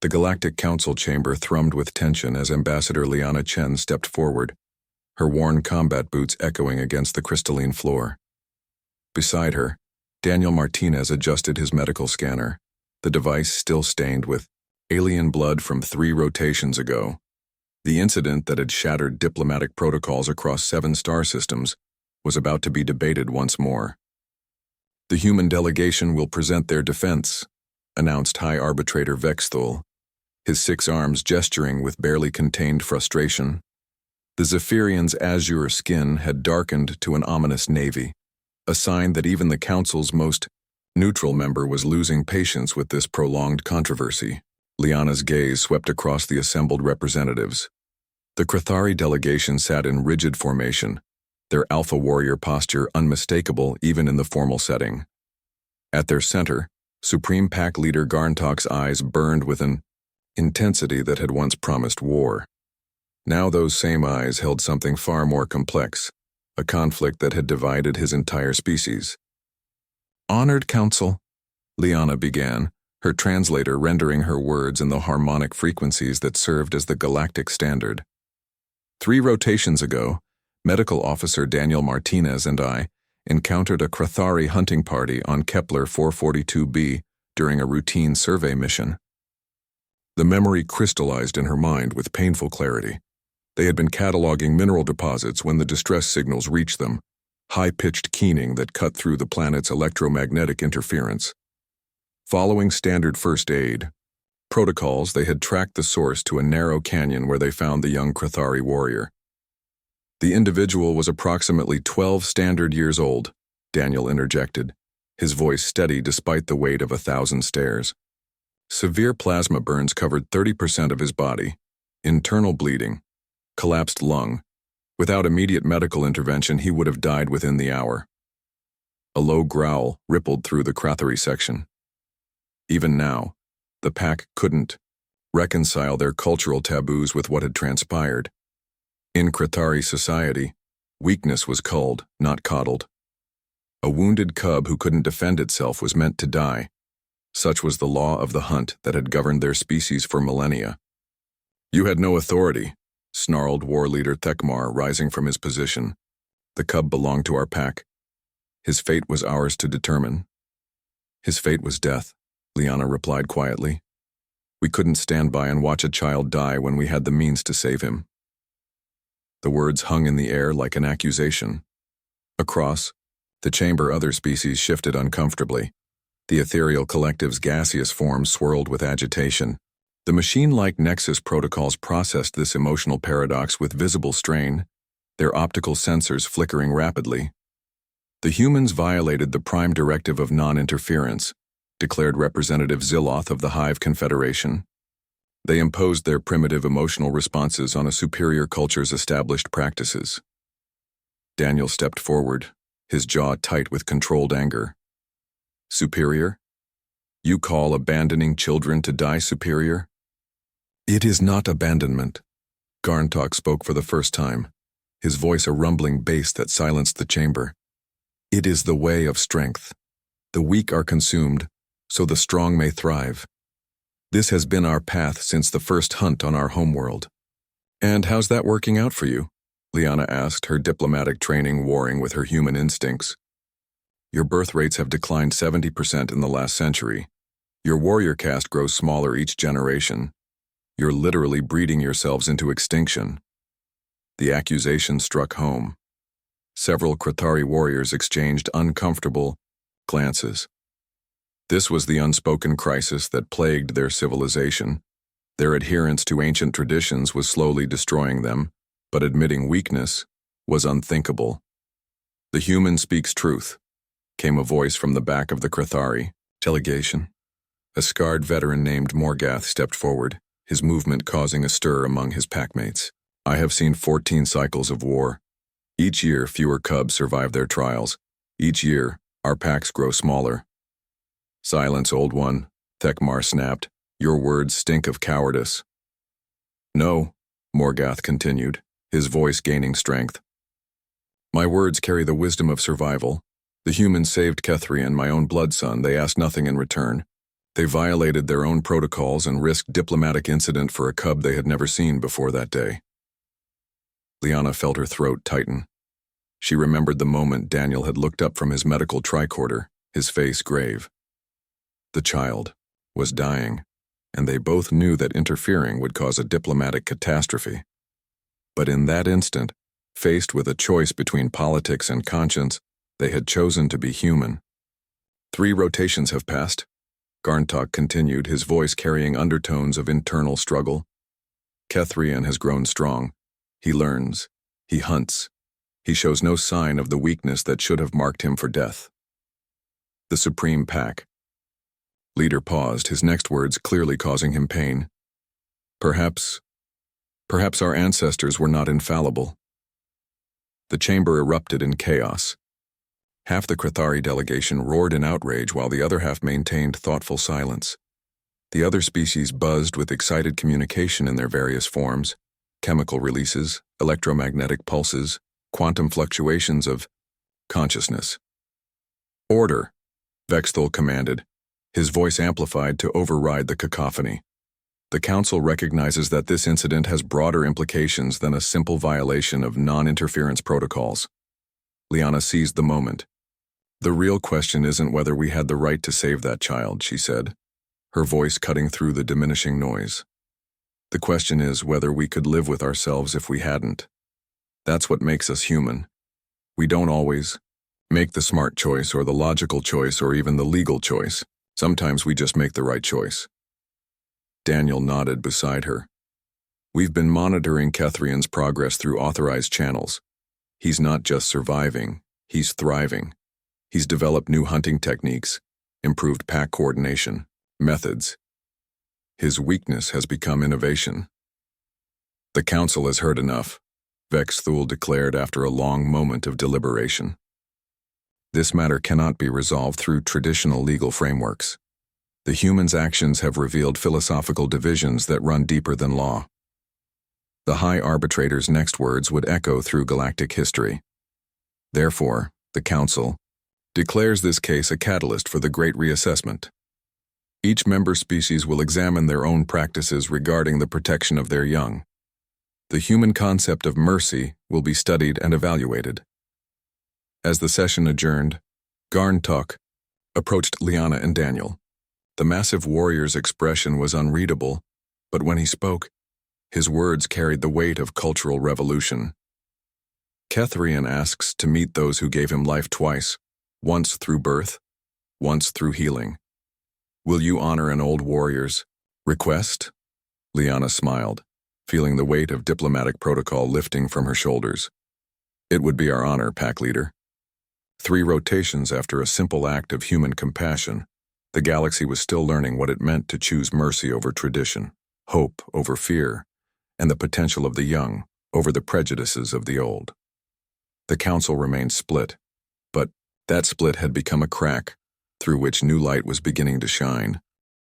The Galactic Council chamber thrummed with tension as Ambassador Liana Chen stepped forward, her worn combat boots echoing against the crystalline floor. Beside her, Daniel Martinez adjusted his medical scanner, the device still stained with alien blood from 3 rotations ago. The incident that had shattered diplomatic protocols across 7 star systems was about to be debated once more. The human delegation will present their defense, announced High Arbitrator Vexthul, his 6 arms gesturing with barely contained frustration. The Zephyrian's azure skin had darkened to an ominous navy, a sign that even the Council's most neutral member was losing patience with this prolonged controversy. Liana's gaze swept across the assembled representatives. The Krathari delegation sat in rigid formation, their alpha warrior posture unmistakable even in the formal setting. At their center, Supreme Pack leader Garntok's eyes burned with an intensity that had once promised war. Now those same eyes held something far more complex, a conflict that had divided his entire species. "Honored Council," Liana began, her translator rendering her words in the harmonic frequencies that served as the galactic standard. 3 rotations ago, Medical Officer Daniel Martinez and I encountered a Krathari hunting party on Kepler 442b during a routine survey mission. The memory crystallized in her mind with painful clarity. They had been cataloging mineral deposits when the distress signals reached them, high-pitched keening that cut through the planet's electromagnetic interference. Following standard first aid protocols, they had tracked the source to a narrow canyon where they found the young Krathari warrior. The individual was approximately 12 standard years old, Daniel interjected, his voice steady despite the weight of 1,000 stairs. Severe plasma burns covered 30% of his body, internal bleeding, collapsed lung. Without immediate medical intervention, he would have died within the hour. A low growl rippled through the Krathari section. Even now, the pack couldn't reconcile their cultural taboos with what had transpired. In Krathari society, weakness was culled, not coddled. A wounded cub who couldn't defend itself was meant to die. Such was the law of the hunt that had governed their species for millennia. "You had no authority," snarled war leader Thekmar, rising from his position. "The cub belonged to our pack. His fate was ours to determine." "His fate was death," Liana replied quietly. "We couldn't stand by and watch a child die when we had the means to save him." The words hung in the air like an accusation. Across the chamber, other species shifted uncomfortably. The ethereal collective's gaseous form swirled with agitation. The machine-like Nexus protocols processed this emotional paradox with visible strain, their optical sensors flickering rapidly. "The humans violated the prime directive of non-interference," declared Representative Ziloth of the Hive Confederation. "They imposed their primitive emotional responses on a superior culture's established practices." Daniel stepped forward, his jaw tight with controlled anger. "Superior? You call abandoning children to die superior?" "It is not abandonment." Garntok spoke for the first time, his voice a rumbling bass that silenced the chamber. "It is the way of strength. The weak are consumed, so the strong may thrive. This has been our path since the first hunt on our homeworld." "And how's that working out for you?" Liana asked, her diplomatic training warring with her human instincts. "Your birth rates have declined 70% in the last century. Your warrior caste grows smaller each generation. You're literally breeding yourselves into extinction." The accusation struck home. Several Krathari warriors exchanged uncomfortable glances. This was the unspoken crisis that plagued their civilization. Their adherence to ancient traditions was slowly destroying them, but admitting weakness was unthinkable. "The human speaks truth," came a voice from the back of the Krathari delegation. A scarred veteran named Morgath stepped forward, his movement causing a stir among his packmates. "I have seen 14 cycles of war. Each year, fewer cubs survive their trials. Each year, our packs grow smaller." "Silence, old one," Thekmar snapped. "Your words stink of cowardice." "No," Morgath continued, his voice gaining strength. "My words carry the wisdom of survival. The humans saved Kethri and my own blood son. They asked nothing in return. They violated their own protocols and risked diplomatic incident for a cub they had never seen before that day. Liana felt her throat tighten. She remembered the moment Daniel had looked up from his medical tricorder, his face grave. The child was dying, and they both knew that interfering would cause a diplomatic catastrophe. But in that instant, faced with a choice between politics and conscience, they had chosen to be human. 3 rotations have passed. Garntok continued, his voice carrying undertones of internal struggle. Kethrian has grown strong. He learns. He hunts. He shows no sign of the weakness that should have marked him for death. The Supreme Pack. Leader paused, his next words clearly causing him pain. Perhaps our ancestors were not infallible. The chamber erupted in chaos. Half the Krithari delegation roared in outrage while the other half maintained thoughtful silence. The other species buzzed with excited communication in their various forms, chemical releases, electromagnetic pulses, quantum fluctuations of consciousness. Order, Vexthul commanded, his voice amplified to override the cacophony. The Council recognizes that this incident has broader implications than a simple violation of non-interference protocols. Liana seized the moment. The real question isn't whether we had the right to save that child, she said, her voice cutting through the diminishing noise. The question is whether we could live with ourselves if we hadn't. That's what makes us human. We don't always make the smart choice or the logical choice or even the legal choice. Sometimes we just make the right choice. Daniel nodded beside her. We've been monitoring Kethrian's progress through authorized channels. He's not just surviving, he's thriving. He's developed new hunting techniques, improved pack coordination, methods. His weakness has become innovation. The Council has heard enough, Vexthul declared after a long moment of deliberation. This matter cannot be resolved through traditional legal frameworks. The humans' actions have revealed philosophical divisions that run deeper than law. The High Arbitrator's next words would echo through galactic history. Therefore, the Council declares this case a catalyst for the Great Reassessment. Each member species will examine their own practices regarding the protection of their young. The human concept of mercy will be studied and evaluated. As the session adjourned, Garntok approached Liana and Daniel. The massive warrior's expression was unreadable, but when he spoke, his words carried the weight of cultural revolution. Kethrian asks to meet those who gave him life twice, once through birth, once through healing. Will you honor an old warrior's request? Liana smiled, feeling the weight of diplomatic protocol lifting from her shoulders. It would be our honor, Pack Leader. 3 rotations after a simple act of human compassion, the galaxy was still learning what it meant to choose mercy over tradition, hope over fear, and the potential of the young over the prejudices of the old. The Council remained split, but that split had become a crack through which new light was beginning to shine.